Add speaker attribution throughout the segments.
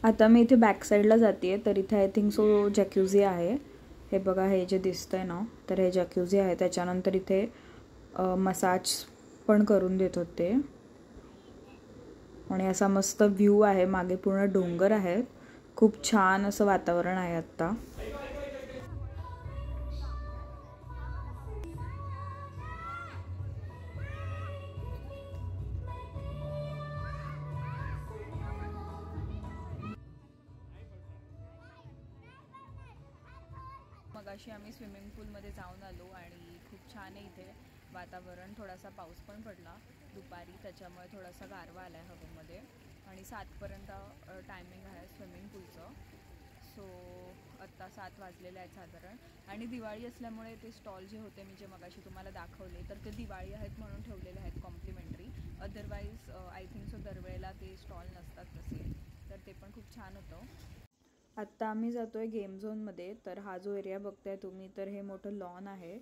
Speaker 1: आता मी इथे बॅक साईडला जाते तर इथे आय थिंक सो जॅक्युझी आहे. हे बघा हे जे दिसतंय ना तर हे जॅक्युझी आहे. त्याच्यानंतर इथे मसाज पण करून देत होते आणि असा मस्त व्ह्यू आहे. मागे पूर्ण डोंगर आहेत. खूप छान असं वातावरण आहे आता. मगाशी आम्ही स्विमिंग पूलमध्ये जाऊन आलो आणि खूप छान आहे इथे वातावरण. थोडासा पाऊस पण पडला दुपारी, त्याच्यामुळे थोडासा गारवा आला आहे हवेमध्ये. आणि 7पर्यंत टायमिंग आहे स्विमिंग पूलचं. सो आत्ता 7 वाजलेले आहेत साधारण. आणि दिवाळी असल्यामुळे ते स्टॉल जे होते मी जे मगाशी तुम्हाला दाखवले तर ते दिवाळी आहेत म्हणून ठेवलेले आहेत complimentary. Otherwise I think so दरवेळेला ते स्टॉल नसतात तसे. तर ते पण खूप छान होतं. आत्ता आम्ही जातो आहे गेम झोनमध्ये. तर हा जो एरिया बघताय तुम्ही तर हे मोठं लॉन आहे.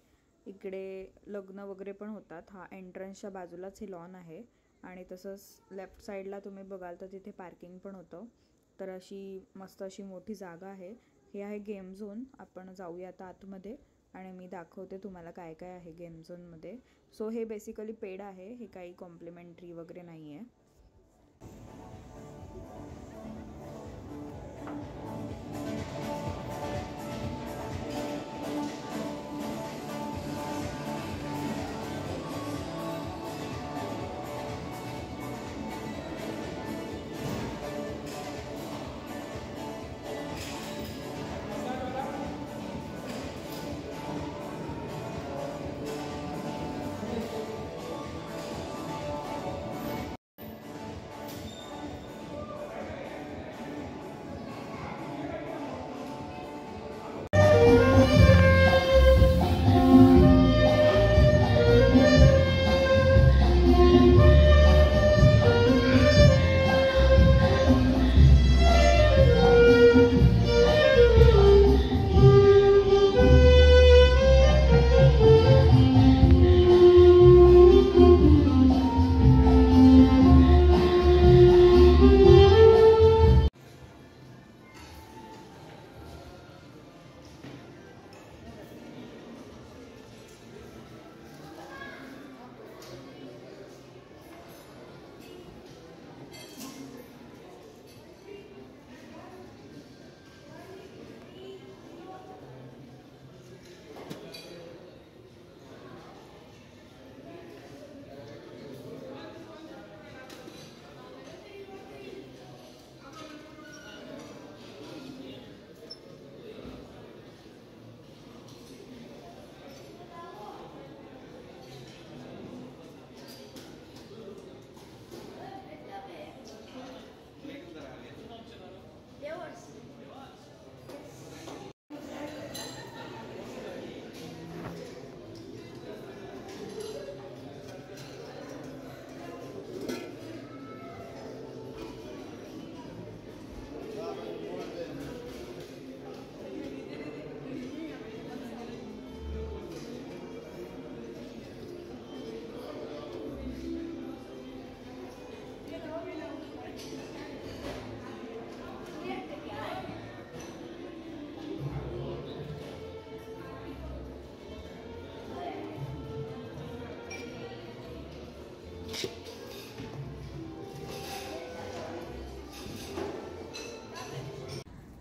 Speaker 1: इकडे लग्न वगैरे पण होतात. हा एंट्रन्सच्या बाजूलाच हे लॉन आहे. आणि तसंच लेफ्ट साईडला तुम्ही बघाल तर तिथे पार्किंग पण होतं. तर अशी मस्त अशी मोठी जागा आहे. हे आहे गेम झोन. आपण जाऊया आता आतमध्ये आणि मी दाखवते तुम्हाला काय काय आहे गेम झोनमध्ये. सो हे बेसिकली पेड आहे. हे काही कॉम्प्लिमेंटरी वगैरे नाही आहे.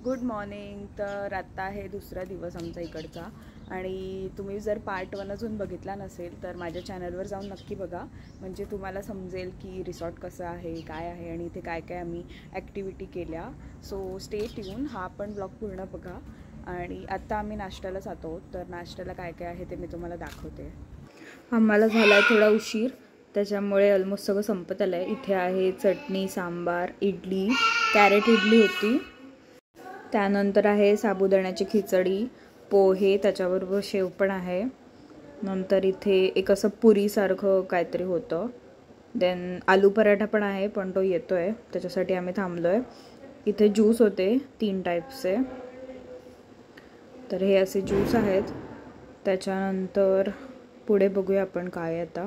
Speaker 1: Good morning. तर आत्ता आहे दुसरा दिवस आमचा इकडचा आणि तुम्ही जर पार्ट 1 अजून बघितला नसेल तर माझ्या चॅनलवर जाऊन नक्की बघा. म्हणजे तुम्हाला समजेल की रिसॉर्ट कसं आहे, काय आहे आणि इथे काय काय आम्ही ॲक्टिव्हिटी केल्या. So stay tune. हा पण ब्लॉग पूर्ण बघा. आणि आत्ता आम्ही नाश्त्याला जातो. तर नाश्त्याला काय काय आहे ते मी तुम्हाला दाखवते. आम्हाला झाला आहे थोडा उशीर, त्याच्यामुळे ऑलमोस्ट सगळं संपत आलं आहे. इथे आहे चटणी, सांबार, इडली, कॅरेट इडली होती. त्यानंतर आहे साबुदाण्याची खिचडी, पोहे, त्याच्याबरोबर शेव पण आहे. नंतर इथे एक असं पुरीसारखं काहीतरी होतं. देन आलू पराठा पण आहे, पण तो येतो आहे त्याच्यासाठी आम्ही थांबलो आहे. इथे ज्यूस होते 3 टाईप्सचे. तर हे असे ज्यूस आहेत. त्याच्यानंतर पुढे बघूया आपण काय आता.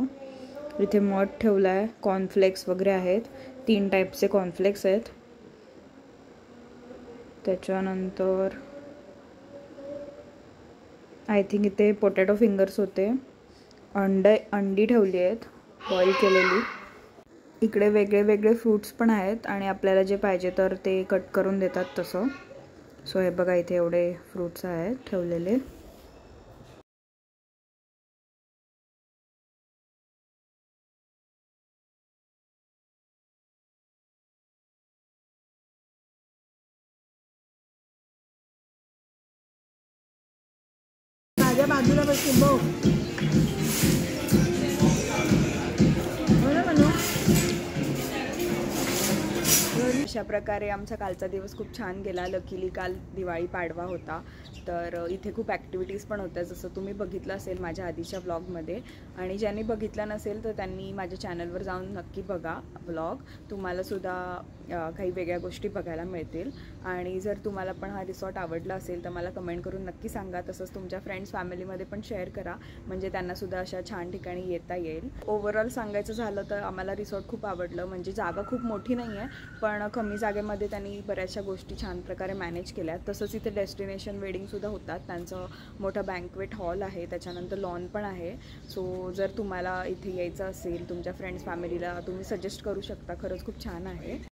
Speaker 1: इथे मध ठेवला आहे, कॉर्नफ्लेक्स वगैरे आहेत, 3 टाईपचे कॉर्नफ्लेक्स आहेत. त्याच्यानंतर आय थिंक इथे पोटॅटो फिंगर्स होते, अंडी ठेवली आहेत बॉईल केलेली. इकडे वेगळे वेगळे फ्रूट्स पण आहेत आणि आपल्याला जे पाहिजे तर ते कट करून देतात तसं. सो हे बघा इथे एवढे फ्रूट्स आहेत ठेवलेले.
Speaker 2: माझ्या बाजूला बसून बघ.
Speaker 1: अशा प्रकारे आमचा कालचा दिवस खूप छान गेला. लकीली काल दिवाळी पाडवा होता, तर इथे खूप ॲक्टिव्हिटीज पण होत्या, जसं तुम्ही बघितलं असेल माझ्या आधीच्या ब्लॉगमध्ये. आणि ज्यांनी बघितलं नसेल तर त्यांनी माझ्या चॅनलवर जाऊन नक्की बघा ब्लॉग. तुम्हालासुद्धा काही वेगळ्या गोष्टी बघायला मिळतील. आणि जर तुम्हाला पण हा रिसॉर्ट आवडला असेल तर मला कमेंट करून नक्की सांगा. तसंच तुमच्या फ्रेंड्स फॅमिलीमध्ये पण शेअर करा, म्हणजे त्यांनासुद्धा अशा छान ठिकाणी येता येईल. ओव्हरऑल सांगायचं झालं तर आम्हाला रिसॉर्ट खूप आवडलं. म्हणजे जागा खूप मोठी नाही आहे, पण कमी जागेमध्ये त्यांनी बऱ्याचशा गोष्टी छान प्रकारे मॅनेज केल्या. तसंच इथे डेस्टिनेशन वेडिंगसुद्धा होतात. त्यांचं मोठं बँक्वेट हॉल आहे, त्याच्यानंतर लॉन पण आहे. सो जर तुम्हाला इथे यायचं असेल तुमच्या फ्रेंड्स फॅमिलीला, तुम्ही सजेस्ट करू शकता. खरंच खूप छान आहे.